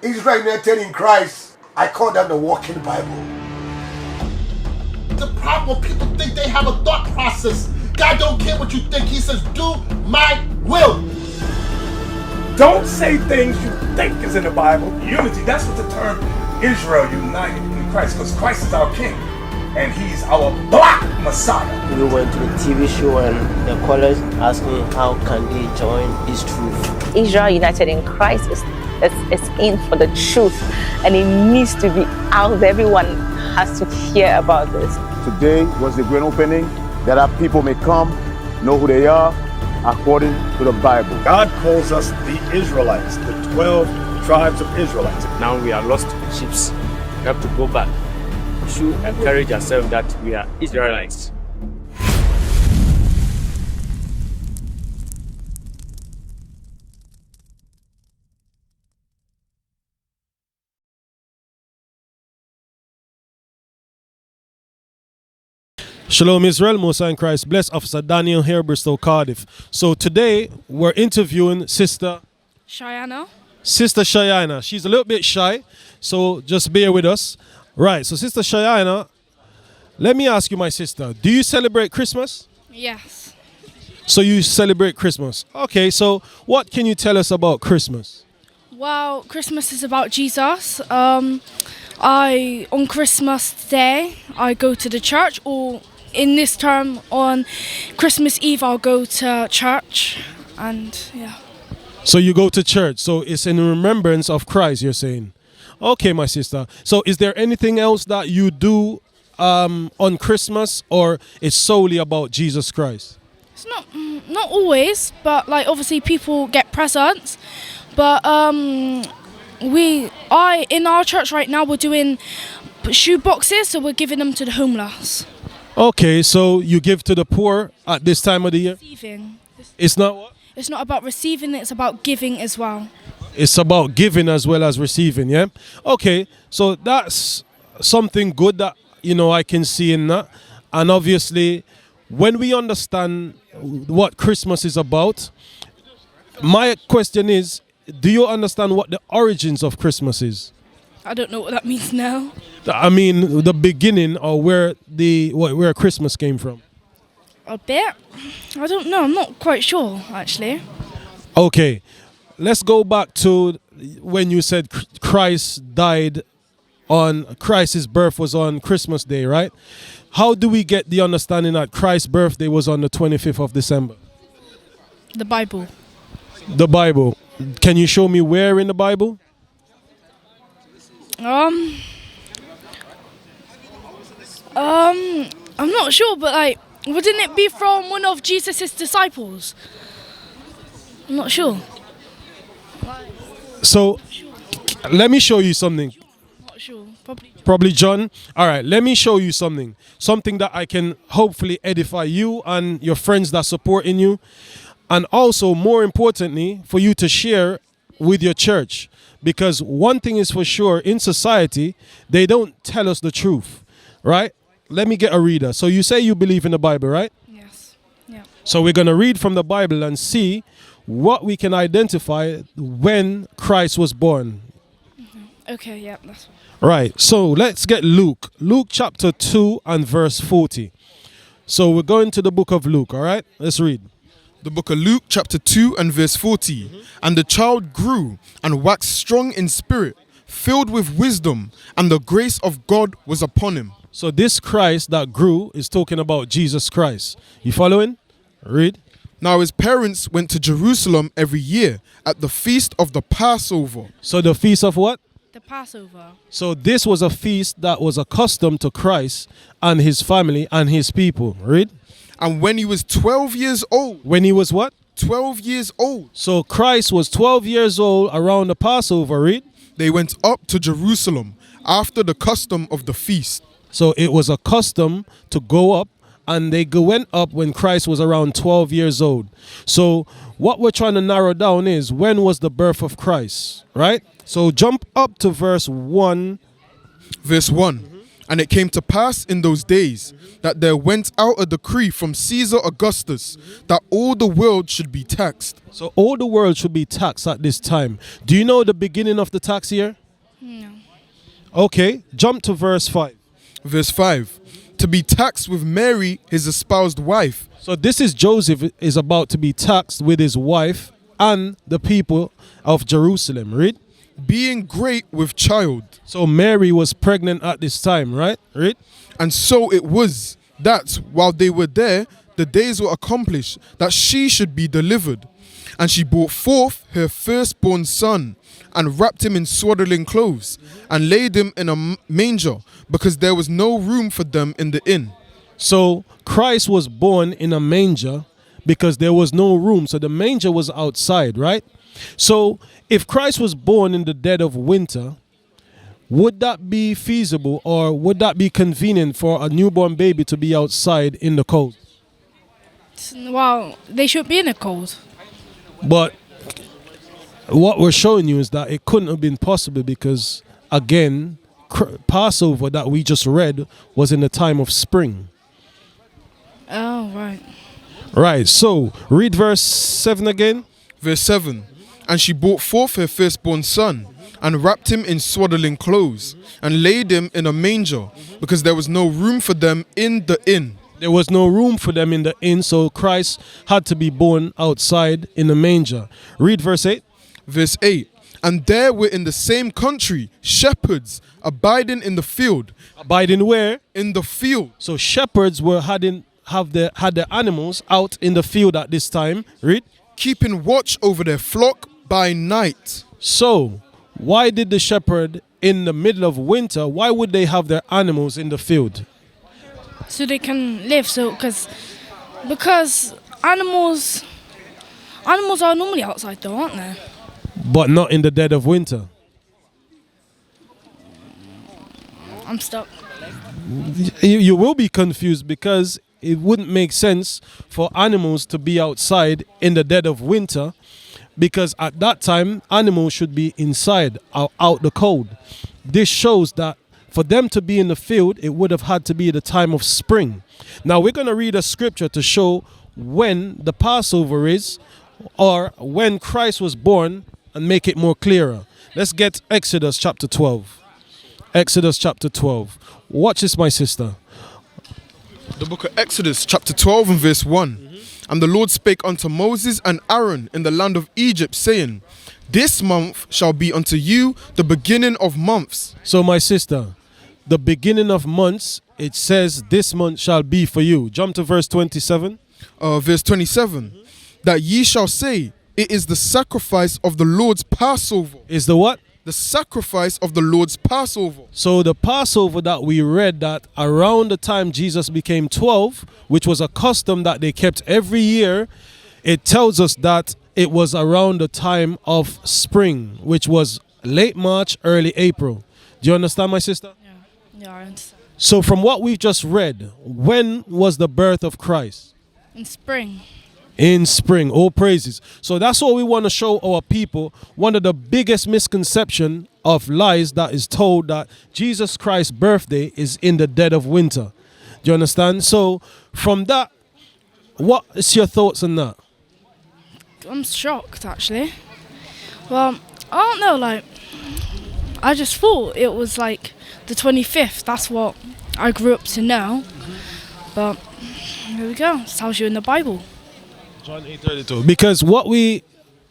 Israel united in Christ, I call that the walking Bible. The problem when people think they have a thought process. God don't care what you think. He says, do my will. Don't say things you think is in the Bible. Unity, that's what the term Israel united in Christ, because Christ is our king and he's our black Messiah. We went to the TV show and the callers asked me how can they join this truth. Israel united in Christ is in for the truth, and it needs to be out there. Everyone has to hear about this. Today was the grand opening that our people may come, know who they are, according to the Bible. God calls us the Israelites, the 12 tribes of Israelites. Now we are lost sheep. We have to go back. We should encourage ourselves that we are Israelites. Shalom Israel, Musa in Christ. Bless Officer Daniel here, Bristol, Cardiff. So today we're interviewing Sister Shayana. Sister Shayana. She's a little bit shy, so just bear with us. Right, so Sister Shayana, let me ask you, my sister, do you celebrate Christmas? Yes. So you celebrate Christmas. Okay, so what can you tell us about Christmas? Well, Christmas is about Jesus. On Christmas Day, I go to the church, or in this term, on Christmas Eve, I'll go to church, and yeah. So you go to church, so it's in remembrance of Christ, you're saying? Okay, my sister. So is there anything else that you do on Christmas, or it's solely about Jesus Christ? It's not always, but like obviously people get presents, but in our church right now we're doing shoe boxes, so we're giving them to the homeless. Okay, so you give to the poor at this time of the year? Receiving. It's not what? It's not about receiving, it's about giving as well. It's about giving as well as receiving, yeah? Okay, so that's something good that, I can see in that. And obviously, when we understand what Christmas is about, my question is, do you understand what the origins of Christmas is? I don't know what that means now. I mean, the beginning, or where Christmas came from. A bit. I don't know. I'm not quite sure, actually. Okay, let's go back to when you said Christ's birth was on Christmas Day, right? How do we get the understanding that Christ's birthday was on the 25th of December? The Bible. The Bible. Can you show me where in the Bible? I'm not sure, but wouldn't it be from one of Jesus' disciples? I'm not sure. So, let me show you something. Not sure. Probably John. All right, let me show you something. Something that I can hopefully edify you and your friends that support in you. And also, more importantly, for you to share with your church. Because one thing is for sure, in society, they don't tell us the truth, right? Let me get a reader. So you say you believe in the Bible, right? Yes. Yeah. So we're going to read from the Bible and see what we can identify when Christ was born. Mm-hmm. Okay, yeah, that's fine. Right, so let's get Luke. Luke chapter 2 and verse 40. So we're going to the book of Luke, all right? Let's read. The book of Luke chapter 2 and verse 40. Mm-hmm. And the child grew and waxed strong in spirit, filled with wisdom, and the grace of God was upon him. So this Christ that grew is talking about Jesus Christ. You following? Read. Now his parents went to Jerusalem every year at the feast of the Passover. So the feast of what? The Passover. So this was a feast that was accustomed to Christ and his family and his people. Read. And when he was 12 years old. When he was what? 12 years old. So Christ was 12 years old around the Passover. Read. They went up to Jerusalem after the custom of the feast. So it was a custom to go up, and they went up when Christ was around 12 years old. So what we're trying to narrow down is, when was the birth of Christ, right? So jump up to verse 1. Verse 1. Mm-hmm. And it came to pass in those days that there went out a decree from Caesar Augustus that all the world should be taxed. So all the world should be taxed at this time. Do you know the beginning of the tax year? No. Okay, jump to verse 5. Verse 5. To be taxed with Mary, his espoused wife. So this is Joseph is about to be taxed with his wife and the people of Jerusalem. Read. Being great with child. So Mary was pregnant at this time, right? Read. And so it was that while they were there, the days were accomplished that she should be delivered. And she brought forth her firstborn son and wrapped him in swaddling clothes and laid him in a manger because there was no room for them in the inn. So Christ was born in a manger because there was no room. So the manger was outside, right? So if Christ was born in the dead of winter, would that be feasible or would that be convenient for a newborn baby to be outside in the cold? Well, they shouldn't be in the cold. But what we're showing you is that it couldn't have been possible because, again, Passover that we just read was in the time of spring. Oh, right. Right, so read verse 7 again. Verse 7. And she brought forth her firstborn son and wrapped him in swaddling clothes and laid him in a manger because there was no room for them in the inn. There was no room for them in the inn, so Christ had to be born outside in a manger. Read verse 8. Verse 8. And there were in the same country shepherds abiding in the field. Abiding where? In the field. So shepherds had their animals out in the field at this time. Read. Keeping watch over their flock by night. So why did the shepherd in the middle of winter, why would they have their animals in the field? So they can live. So because animals are normally outside though, aren't they? But not in the dead of winter. I'm stuck. You will be confused because it wouldn't make sense for animals to be outside in the dead of winter because at that time animals should be inside out the cold. This shows that for them to be in the field, it would have had to be the time of spring. Now we're going to read a scripture to show when the Passover is or when Christ was born and make it more clearer. Let's get Exodus chapter 12. Exodus chapter 12. Watch this, my sister. The book of Exodus chapter 12 and verse 1. And the Lord spake unto Moses and Aaron in the land of Egypt, saying, This month shall be unto you the beginning of months. So my sister, the beginning of months, it says this month shall be for you. Jump to verse 27. Verse 27. That ye shall say, it is the sacrifice of the Lord's Passover. Is the what? The sacrifice of the Lord's Passover. So the Passover that we read that around the time Jesus became 12, which was a custom that they kept every year, it tells us that it was around the time of spring, which was late March, early April. Do you understand, my sister? Yeah, I understand. So from what we've just read, when was the birth of Christ? In spring. In spring, all praises. So that's what we want to show our people. One of the biggest misconception of lies that is told that Jesus Christ's birthday is in the dead of winter. Do you understand? So from that, what is your thoughts on that? I'm shocked actually. Well, I don't know, like I just thought it was like the 25th. That's what I grew up to know. But here we go. It tells you in the Bible. John 8:32. Because what we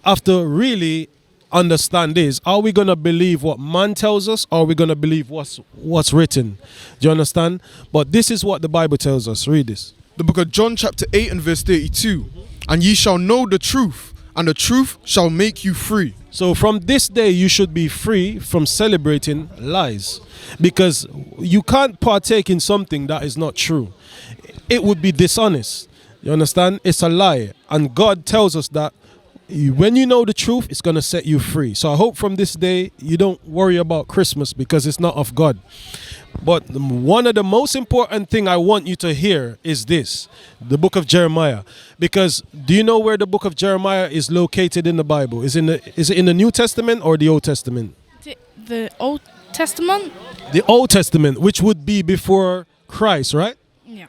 have to really understand is, are we going to believe what man tells us or are we going to believe what's written? Do you understand? But this is what the Bible tells us. Read this. The book of John chapter 8 and verse 32. And ye shall know the truth, and the truth shall make you free. So from this day you should be free from celebrating lies, because you can't partake in something that is not true. It would be dishonest. You understand? It's a lie. And God tells us that when you know the truth, it's going to set you free. So I hope from this day you don't worry about Christmas because it's not of God. But one of the most important thing I want you to hear is this, the book of Jeremiah. Because do you know where the book of Jeremiah is located in the Bible? Is it in the New Testament or the Old Testament? the Old Testament. The Old Testament, which would be before Christ, right? Yeah.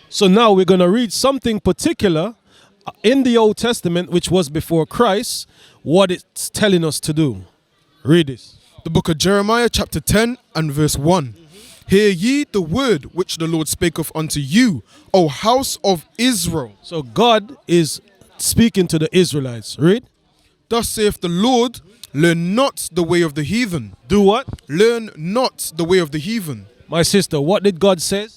So now we're going to read something particular in the Old Testament, which was before Christ, what it's telling us to do. Read this. The book of Jeremiah chapter 10 and verse 1. Hear ye the word which the Lord spaketh unto you, O house of Israel. So God is speaking to the Israelites. Read. Thus saith the Lord, learn not the way of the heathen. Do what? Learn not the way of the heathen. My sister, what did God say?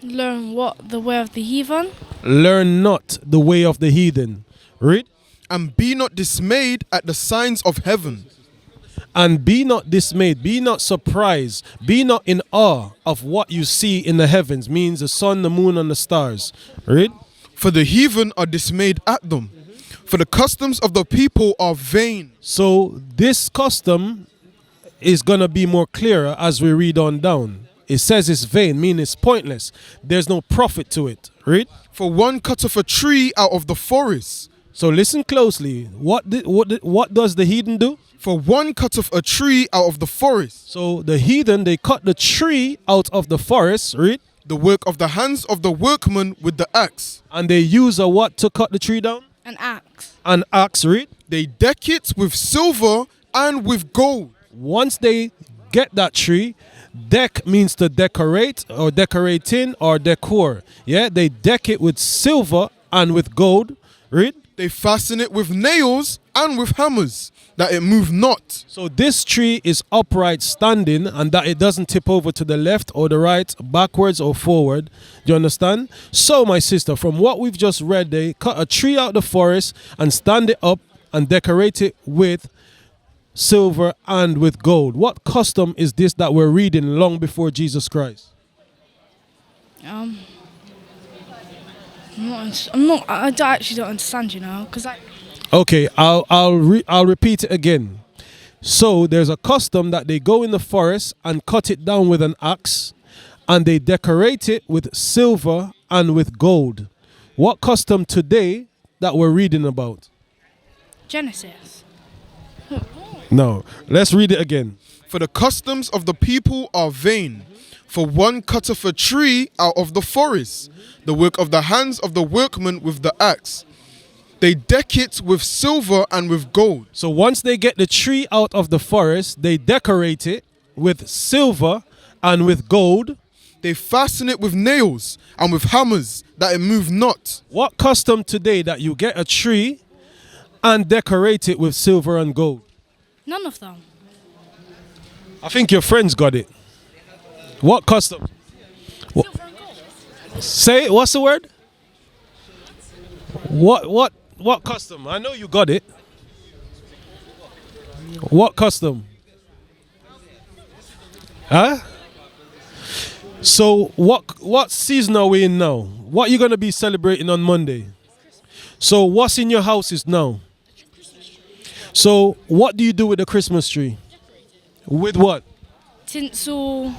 Learn what? The way of the heathen? Learn not the way of the heathen. Read. And be not dismayed at the signs of heaven. And be not dismayed, be not surprised, be not in awe of what you see in the heavens, means the sun, the moon, and the stars. Read. For the heathen are dismayed at them. For the customs of the people are vain. So this custom is going to be more clearer as we read on down. It says it's vain, meaning it's pointless. There's no profit to it. Read. For one cutteth a tree out of the forest. So listen closely. What does the heathen do? For one cutteth a tree out of the forest. So the heathen, they cut the tree out of the forest. Read. The work of the hands of the workman with the axe. And they use a what to cut the tree down? An axe. An axe. Read. They deck it with silver and with gold. Once they get that tree, deck means to decorate or decorating or decor. Yeah, they deck it with silver and with gold. Read. They fasten it with nails and with hammers, that it move not. So this tree is upright standing, and that it doesn't tip over to the left or the right, backwards or forward. Do you understand? So my sister, from what we've just read, they cut a tree out of the forest and stand it up and decorate it with silver and with gold. What custom is this that we're reading long before Jesus Christ? I actually don't understand, because Okay, I'll repeat it again. So there's a custom that they go in the forest and cut it down with an axe, and they decorate it with silver and with gold. What custom today that we're reading about? Genesis. No, let's read it again. For the customs of the people are vain. For one cutteth a tree out of the forest, the work of the hands of the workman with the axe. They deck it with silver and with gold. So once they get the tree out of the forest, they decorate it with silver and with gold. They fasten it with nails and with hammers, that it move not. What custom today that you get a tree and decorate it with silver and gold? None of them. I think your friends got it. What custom? Silver and gold. Say it. What's the word? What custom? I know you got it. What custom? Huh? So what season are we in now? What are you gonna be celebrating on Monday? So what's in your houses now? So what do you do with the Christmas tree? With what? Tinsel,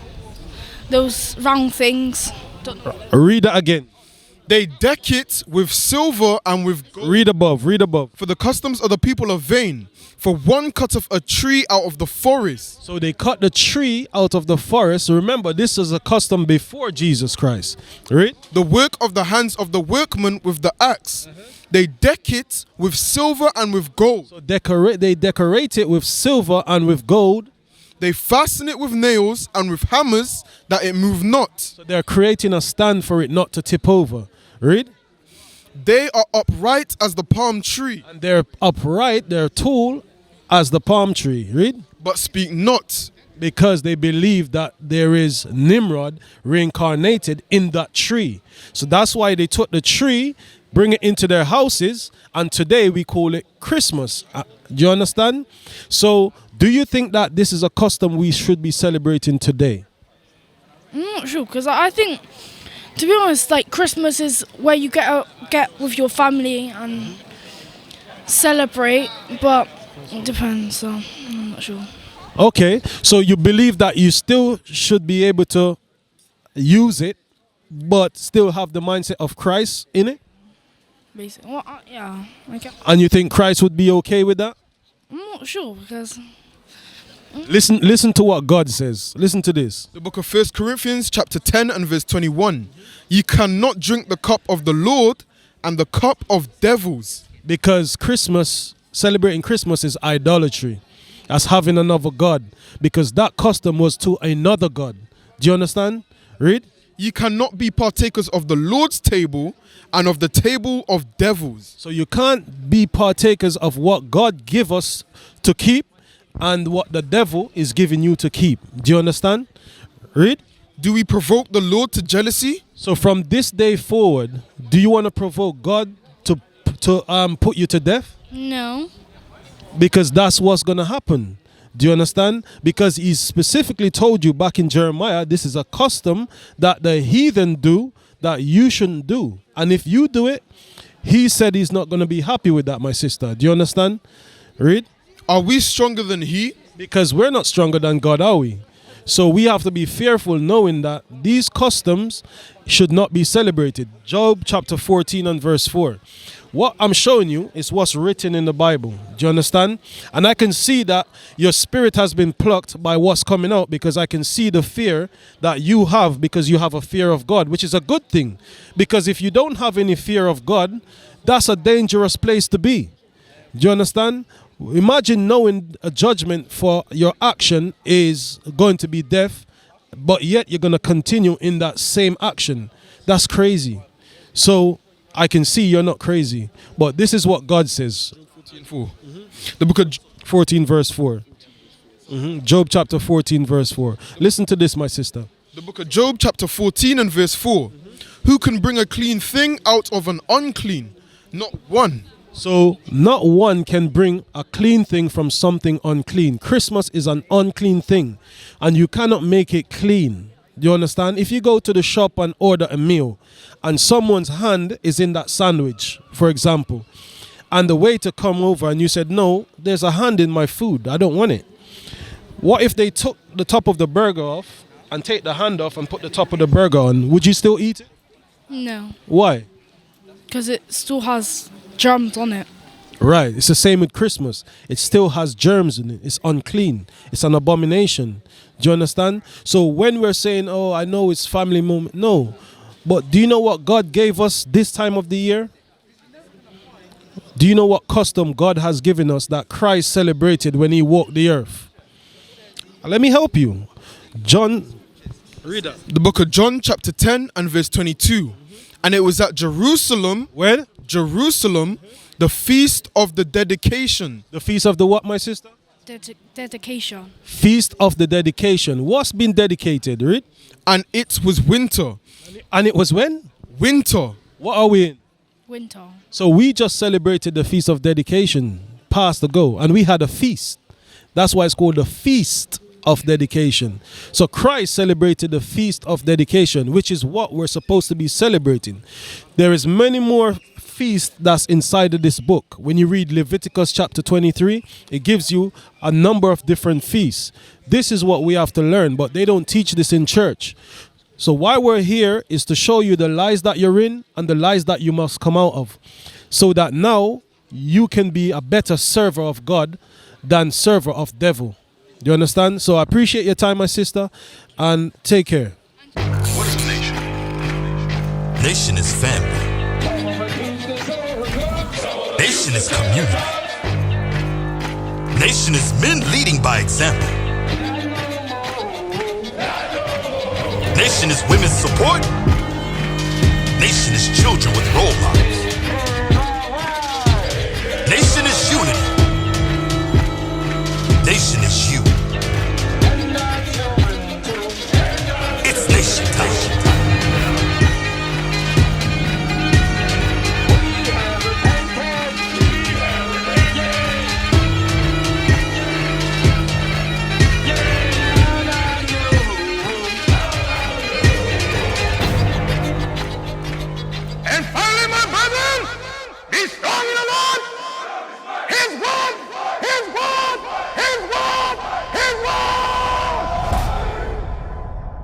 those round things. Read that again. They deck it with silver and with gold. Read above, read above. For the customs of the people are vain. For one cutteth a tree out of the forest. So they cut the tree out of the forest. Remember, this is a custom before Jesus Christ. Read. The work of the hands of the workman with the axe. They deck it with silver and with gold. So they decorate it with silver and with gold. They fasten it with nails and with hammers, that it move not. So they're creating a stand for it not to tip over. Read. They are upright as the palm tree. And they're upright, they're tall as the palm tree. Read. But speak not. Because they believe that there is Nimrod reincarnated in that tree. So that's why they took the tree, bring it into their houses, and today we call it Christmas. Do you understand? So do you think that this is a custom we should be celebrating today? I'm not sure, because I think, to be honest, like Christmas is where you get with your family and celebrate, but it depends, so I'm not sure. Okay, so you believe that you still should be able to use it, but still have the mindset of Christ in it? Basically, well, yeah. Okay. And you think Christ would be okay with that? I'm not sure, because Listen to what God says. Listen to this. The book of 1 Corinthians chapter 10 and verse 21. You cannot drink the cup of the Lord and the cup of devils. Because celebrating Christmas is idolatry. As having another God. Because that custom was to another God. Do you understand? Read. You cannot be partakers of the Lord's table and of the table of devils. So you can't be partakers of what God give us to keep and what the devil is giving you to keep. Do you understand? Read. Do we provoke the Lord to jealousy? So from this day forward, do you want to provoke God to put you to death? No. Because that's what's going to happen. Do you understand? Because he specifically told you back in Jeremiah, this is a custom that the heathen do that you shouldn't do. And if you do it, he said he's not going to be happy with that, my sister. Do you understand? Read. Are we stronger than he? Because we're not stronger than God, are we? So we have to be fearful knowing that these customs should not be celebrated. Job chapter 14 and verse 4. What I'm showing you is what's written in the Bible. Do you understand? And I can see that your spirit has been plucked by what's coming out, because I can see the fear that you have, because you have a fear of God, which is a good thing. Because if you don't have any fear of God, that's a dangerous place to be. Do you understand? Imagine knowing a judgment for your action is going to be death, but yet you're going to continue in that same action. That's crazy. So I can see you're not crazy, but this is what God says. 14:4. The book of 14 verse 4. Job chapter 14 verse 4. Listen to this, my sister. The book of Job chapter 14 and verse 4. Who can bring a clean thing out of an unclean? Not one. So not one can bring a clean thing from something unclean. Christmas is an unclean thing, and you cannot make it clean. Do you understand? If you go to the shop and order a meal and someone's hand is in that sandwich, for example, and the waiter come over and you said, no, there's a hand in my food, I don't want it. What if they took the top of the burger off and take the hand off and put the top of the burger on? Would you still eat it? No. Why? Because it still has germs on it. Right. It's the same with Christmas. It still has germs in it. It's unclean. It's an abomination. Do you understand? So when we're saying, oh, I know it's family moment. No. But do you know what God gave us this time of the year? Do you know what custom God has given us that Christ celebrated when he walked the earth? Let me help you. John, read that. The book of John chapter 10 and verse 22. And it was at Jerusalem. Where? Jerusalem, the feast of the dedication. The feast of the what, my sister? Dedication. Feast of the dedication. What's been dedicated, read? And it was winter. And it was when? Winter. What are we in? Winter. So we just celebrated the feast of dedication past ago, and we had a feast. That's why it's called the feast of dedication. So Christ celebrated the feast of dedication, which is what we're supposed to be celebrating. There is many more feasts that's inside of this book. When you read Leviticus chapter 23, it gives you a number of different feasts. This is what we have to learn, but they don't teach this in church. So why we're here is to show you the lies that you're in and the lies that you must come out of, so that now you can be a better server of God than server of devil. Do you understand? So I appreciate your time, my sister, and take care. What is a nation? Nation is family. Nation is community. Nation is men leading by example. Nation is women's support. Nation is children with role models. Nation is unity. Nation is you.